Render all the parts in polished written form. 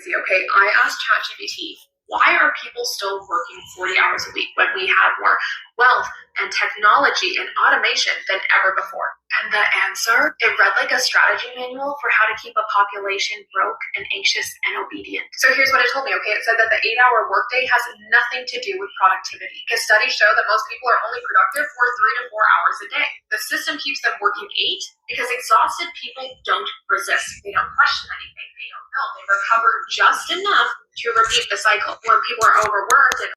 Okay, I asked ChatGPT, why are people still working 40 hours a week when we have more wealth and technology and automation than ever before? And the answer, it read like a strategy manual for how to keep a population broke and anxious and obedient. So here's what it told me, okay? It said that the 8-hour workday has nothing to do with productivity, because studies show that most people are only productive for 3 to 4 hours a day. The system keeps them working 8 because exhausted people don't resist. They don't question anything. They don't know. They recover just enough to repeat the cycle. When people are overworked and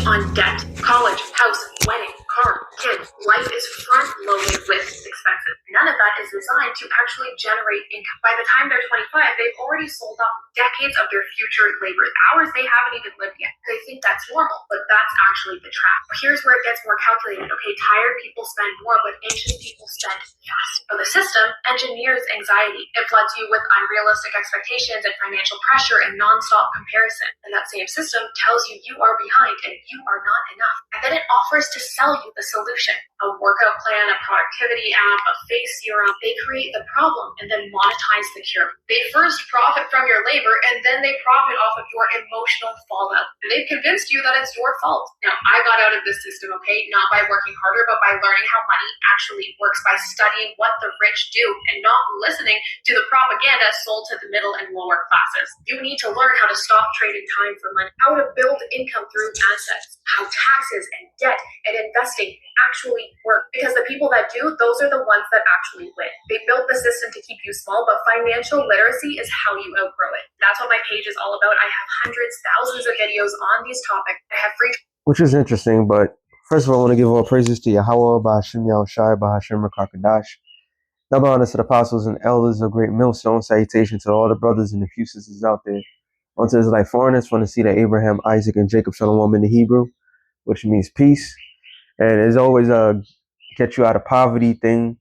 on debt, college, house, wedding, car, kids. Life is front-loaded with expenses. None of that is designed to actually generate income. By the time they're 25, they've already sold off decades of their future labor hours they haven't even lived yet. They think that's normal, but that's actually the trap. Here's where it gets more calculated. Okay, tired people spend more, but anxious people spend fast. So the system engineers anxiety. It floods you with unrealistic expectations and financial pressure and nonstop comparison. And that same system tells you you are behind and you are not enough. And then it offers to sell you the solution. A workout plan, a productivity app, a face serum. They create the problem and then monetize the cure. They first profit from your labor and then they profit off of your emotional fallout. And they've convinced you that it's your fault. Now, I got out of this system, okay, not by working harder, but by learning how money actually works, by studying what the rich do and not listening to the propaganda sold to the middle and lower classes. You need to learn how to stop trading time for money, how to build income through assets, how taxes and debt and investing actually work. Because the people that do, those are the ones that actually win. They built the system to keep you small, but financial literacy is how you outgrow it. That's what my page is all about. I have hundreds, thousands of videos on these topics. I have free... Which is interesting, but first of all, I want to give all praises to Yahweh, Bahashim Yahushai, Bahashim Rakakadash. Double honors to the apostles and elders of Great Millstone. Salutation to all the brothers and the few sisters out there. Unto his like foreigners from the seed of Abraham, Isaac, and Jacob, Shalom in the Hebrew, which means peace. And as always, get you out of poverty thing,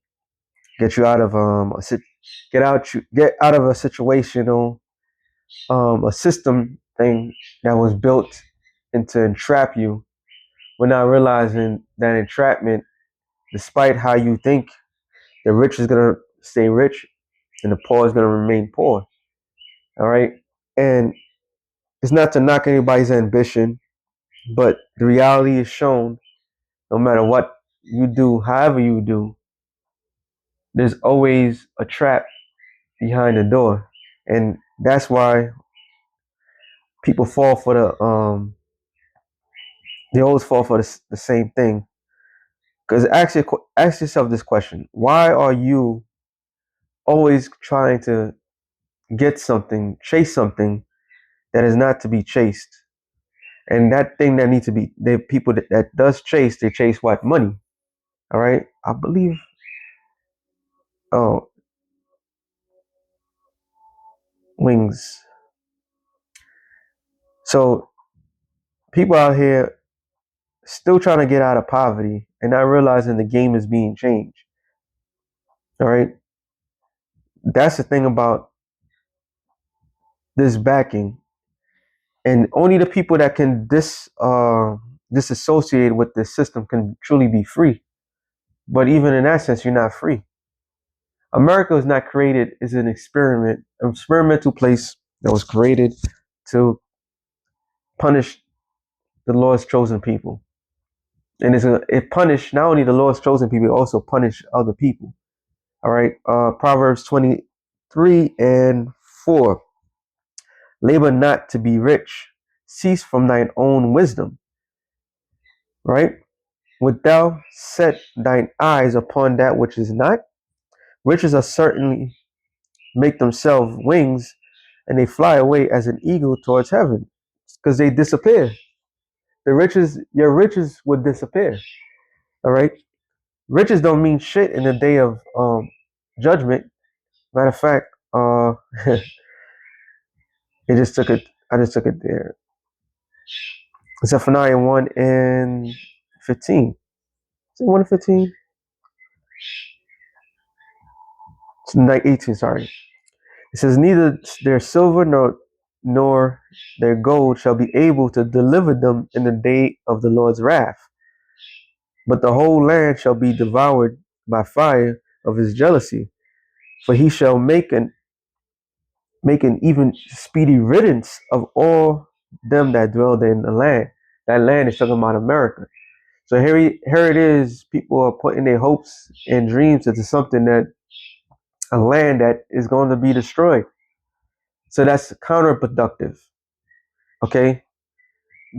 get you out of get out of a situational a system thing that was built to entrap you, we're not realizing that entrapment, despite how you think, the rich is going to stay rich and the poor is going to remain poor. All right. And it's not to knock anybody's ambition, but the reality is shown no matter what you do, however you do, there's always a trap behind the door. And that's why people fall for they always fall for the same thing. Because ask yourself this question: why are you always trying to get something, chase something that is not to be chased? And that thing that needs to be, the people that does chase, they chase what? Money. All right. I believe. Oh, wings. So people out here still trying to get out of poverty and not realizing the game is being changed. All right. That's the thing about this backing. And only the people that can disassociate with this system can truly be free. But even in that sense, you're not free. America was not created as an experimental place that was created to punish the Lord's chosen people. And it punished not only the Lord's chosen people, it also punished other people. All right. Proverbs 23:4. Labor not to be rich. Cease from thine own wisdom. Right? Wilt thou set thine eyes upon that which is not? Riches are certainly make themselves wings, and they fly away as an eagle towards heaven, because they disappear. Your riches would disappear. All right. Riches don't mean shit in the day of judgment. Matter of fact, it just took it. I just took it there. Zephaniah 1:15. Is it 1:15? It's 18. Sorry. It says, neither their silver nor their gold shall be able to deliver them in the day of the Lord's wrath. but the whole land shall be devoured by fire of his jealousy. For he shall make an even speedy riddance of all them that dwell in the land. That land is talking about America. So here it is. People are putting their hopes and dreams into something that a land that is going to be destroyed. So that's counterproductive. Okay,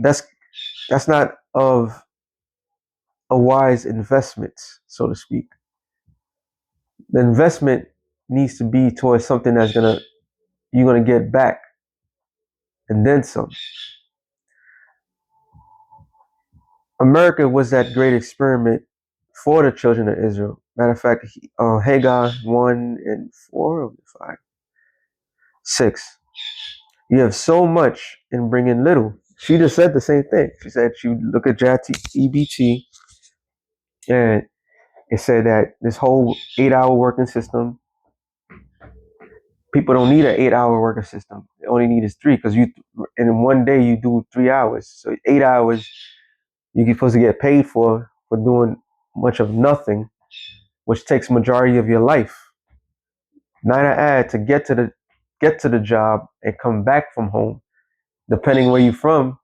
that's that's not of a wise investment, so to speak. The investment needs to be towards something that's gonna you're gonna get back and then some. America was that great experiment for the children of Israel. Matter of fact, Haggai 1:4 or 5:6. You have so much and bring in little. She just said the same thing. She said she look at EBT and it said that this whole 8-hour working system, people don't need an 8-hour working system. They only need is three because you in one day you do 3 hours. So 8 hours you're supposed to get paid for doing much of nothing, which takes majority of your life. Not an ad to get to the job and come back from home. Depending where you're from,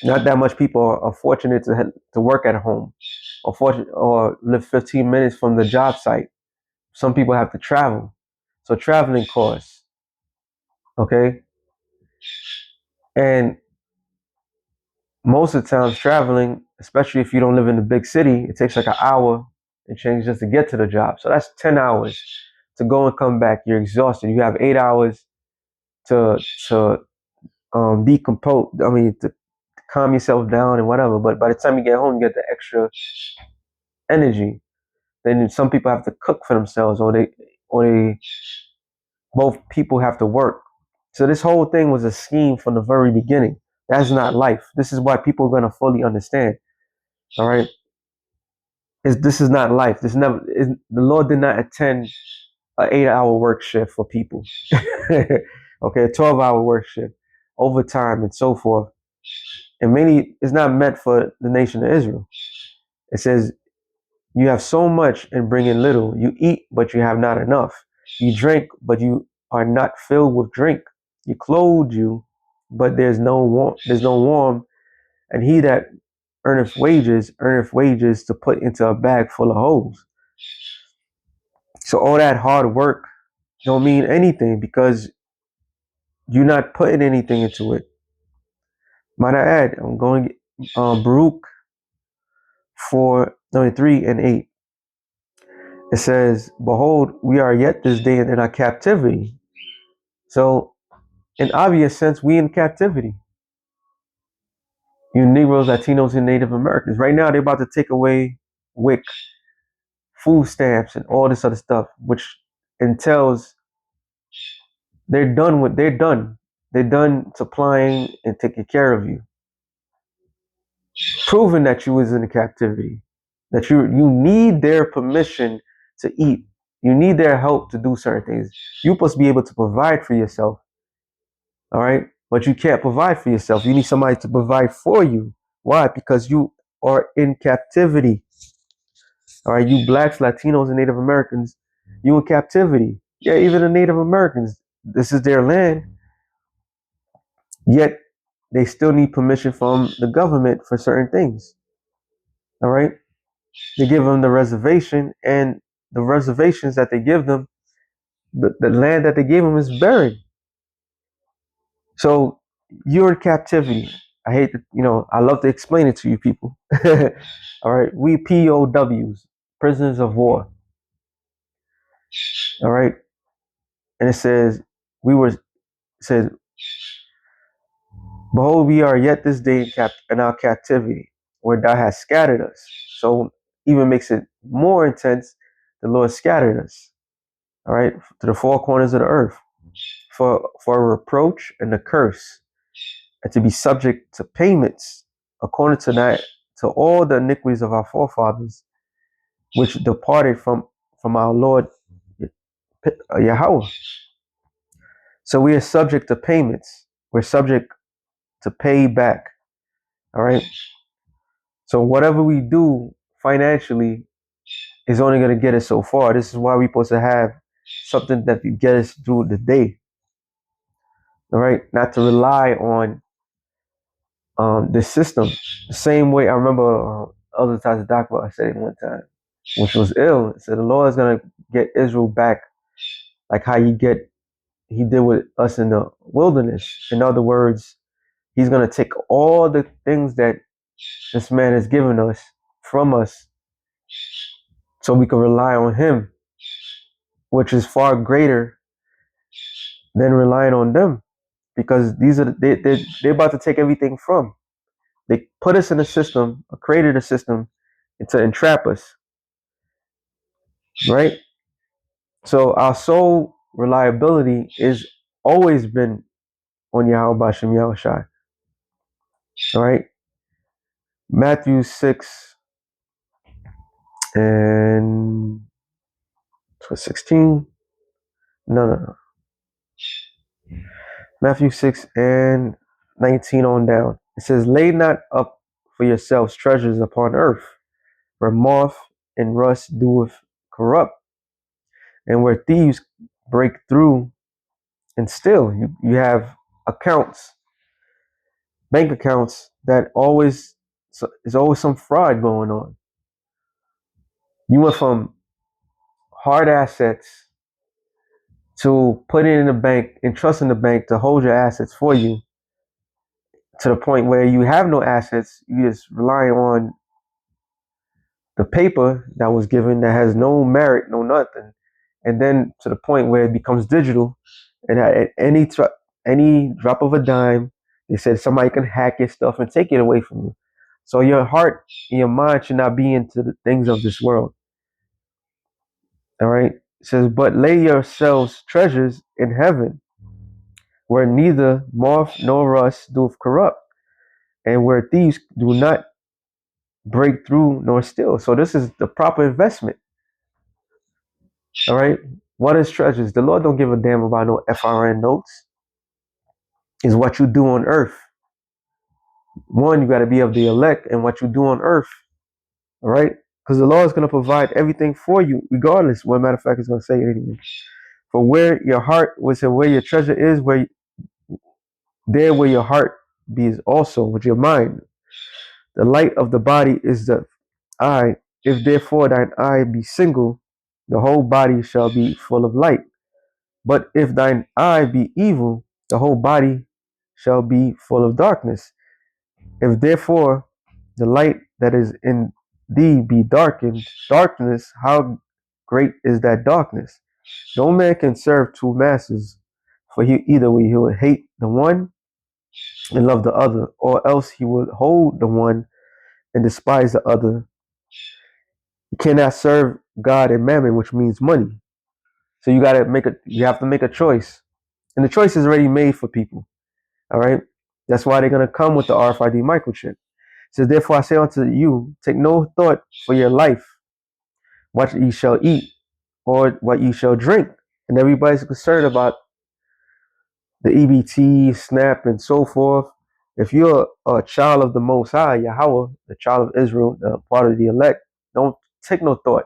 not that much people are fortunate to work at home or live 15 minutes from the job site. Some people have to travel. So traveling costs. Okay. And most of the times traveling, especially if you don't live in a big city, it takes like an hour and change just to get to the job. So that's 10 hours to go and come back. You're exhausted. You have 8 hours to decompose. I mean, to calm yourself down and whatever. But by the time you get home, you get the extra energy. Then some people have to cook for themselves, or they both people have to work. So this whole thing was a scheme from the very beginning. That's not life. This is why people are gonna fully understand. All right, this is not life. The Lord did not attend an 8-hour work shift for people. Okay, a 12-hour work shift, overtime, and so forth. And many it's not meant for the nation of Israel. It says you have so much and bring in little. You eat, but you have not enough. You drink, but you are not filled with drink. You clothe you, but there's no warm. There's no warm. And he that earneth wages to put into a bag full of holes. So all that hard work don't mean anything because you're not putting anything into it. Might I add, I'm going to Baruch 3:8. It says, "Behold, we are yet this day in our captivity." So, in obvious sense, we in captivity. You Negroes, Latinos, and Native Americans. Right now, they're about to take away WIC, food stamps, and all this other stuff, which entails they're done. They're done supplying and taking care of you, proving that you was in captivity, that you need their permission to eat. You need their help to do certain things. You're supposed to be able to provide for yourself. All right. But you can't provide for yourself. You need somebody to provide for you. Why? Because you are in captivity. All right. You blacks, Latinos, and Native Americans, you in captivity. Yeah, even the Native Americans, this is their land. Yet they still need permission from the government for certain things. All right. They give them the reservation, and the reservations that they give them, the land that they gave them is buried. So you're in captivity. I hate to, I love to explain it to you people. All right. We POWs, prisoners of war. All right. And it says, it says, "Behold, we are yet this day in our captivity, where thou hast scattered us." So even makes it more intense. The Lord scattered us. All right. To the four corners of the earth for a reproach and a curse, and to be subject to payments according to that, to all the iniquities of our forefathers, which departed from our Lord Yahweh. So we are subject to payments. We're subject to pay back. All right. So whatever we do financially is only going to get us so far. This is why we're supposed to have something that can get us through the day. All right, not to rely on the system. The same way I remember other times the doctor I said it one time, which was ill. It said the Lord is going to get Israel back, like how he did with us in the wilderness. In other words, he's going to take all the things that this man has given us from us so we can rely on him, which is far greater than relying on them, because these are they're about to take everything from. They put us in a system, created a system to entrap us, right? So our sole reliability is always been on Yahweh Bashem Yahushai. All right. Matthew 6 and 16. No. Matthew 6 and 19 on down. It says, lay not up for yourselves treasures upon earth, where moth and rust doeth corrupt, and where thieves break through and steal. You have accounts, bank accounts that always, so there's always some fraud going on. You went from hard assets to put it in the bank and trusting the bank to hold your assets for you, to the point where you have no assets. You just rely on the paper that was given that has no merit, no nothing. And then to the point where it becomes digital, and at any drop of a dime, they said somebody can hack your stuff and take it away from you. So your heart and your mind should not be into the things of this world. All right. It says, but lay yourselves treasures in heaven, where neither moth nor rust doth corrupt, and where thieves do not break through nor steal. So this is the proper investment. All right. What is treasures? The Lord don't give a damn about no FRN notes. Is what you do on earth. One, you got to be of the elect, and what you do on earth. All right. Because the Lord is going to provide everything for you, regardless. What matter of fact is going to say anything. For where your heart was, and where your treasure is, where your heart be is also with your mind. The light of the body is the eye. If therefore thine eye be single, the whole body shall be full of light. But if thine eye be evil, the whole body shall be full of darkness. If therefore the light that is in thee be darkened, darkness, how great is that darkness? No man can serve two masters, for either way he will hate the one and love the other, or else he would hold the one and despise the other. You cannot serve God and mammon, which means money. So you have to make a choice. And the choice is already made for people. All right. That's why they're gonna come with the RFID microchip. It says, therefore I say unto you, take no thought for your life, what ye shall eat, or what ye shall drink. And everybody's concerned about the EBT, SNAP, and so forth. If you're a child of the Most High, Yahweh, the child of Israel, the part of the elect, don't take no thought.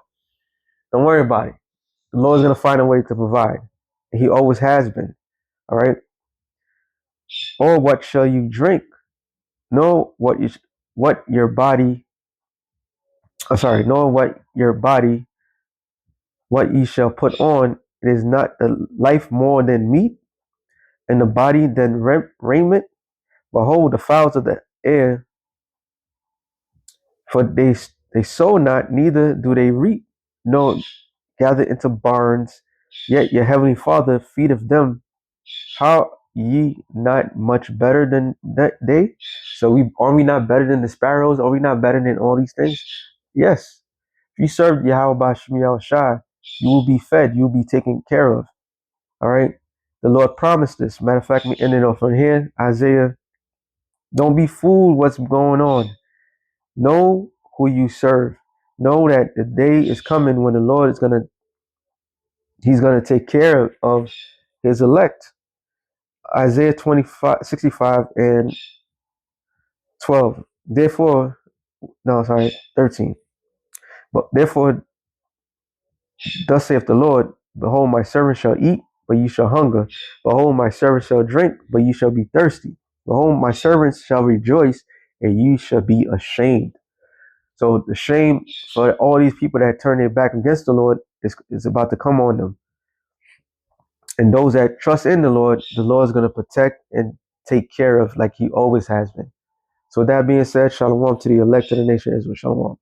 Don't worry about it. The Lord's going to find a way to provide. And he always has been. All right. Or what shall you drink? Know what your body, know what your body, what ye shall put on. It is not the life more than meat, and the body than raiment. Behold, the fowls of the air, for they sow not, neither do they reap, nor gather into barns, yet your heavenly Father feedeth them. How ye not much better than that they? So are we not better than the sparrows? Are we not better than all these things? Yes. If you serve Yahweh Bashem Yahushai, you will be fed, you will be taken care of. All right. The Lord promised this. Matter of fact, we ended off on here. Isaiah, don't be fooled what's going on. Know who you serve. Know that the day is coming when the Lord is He's gonna take care of his elect. Isaiah 65 and 12. Therefore, no, sorry, 13. But therefore, thus saith the Lord, behold, my servant shall eat, but you shall hunger. Behold, my servant shall drink, but you shall be thirsty. Behold, my servants shall rejoice, and you shall be ashamed. So the shame for all these people that turn their back against the Lord is about to come on them. And those that trust in the Lord is going to protect and take care of like he always has been. So with that being said, shalom to the elect of the nation Israel. Shalom.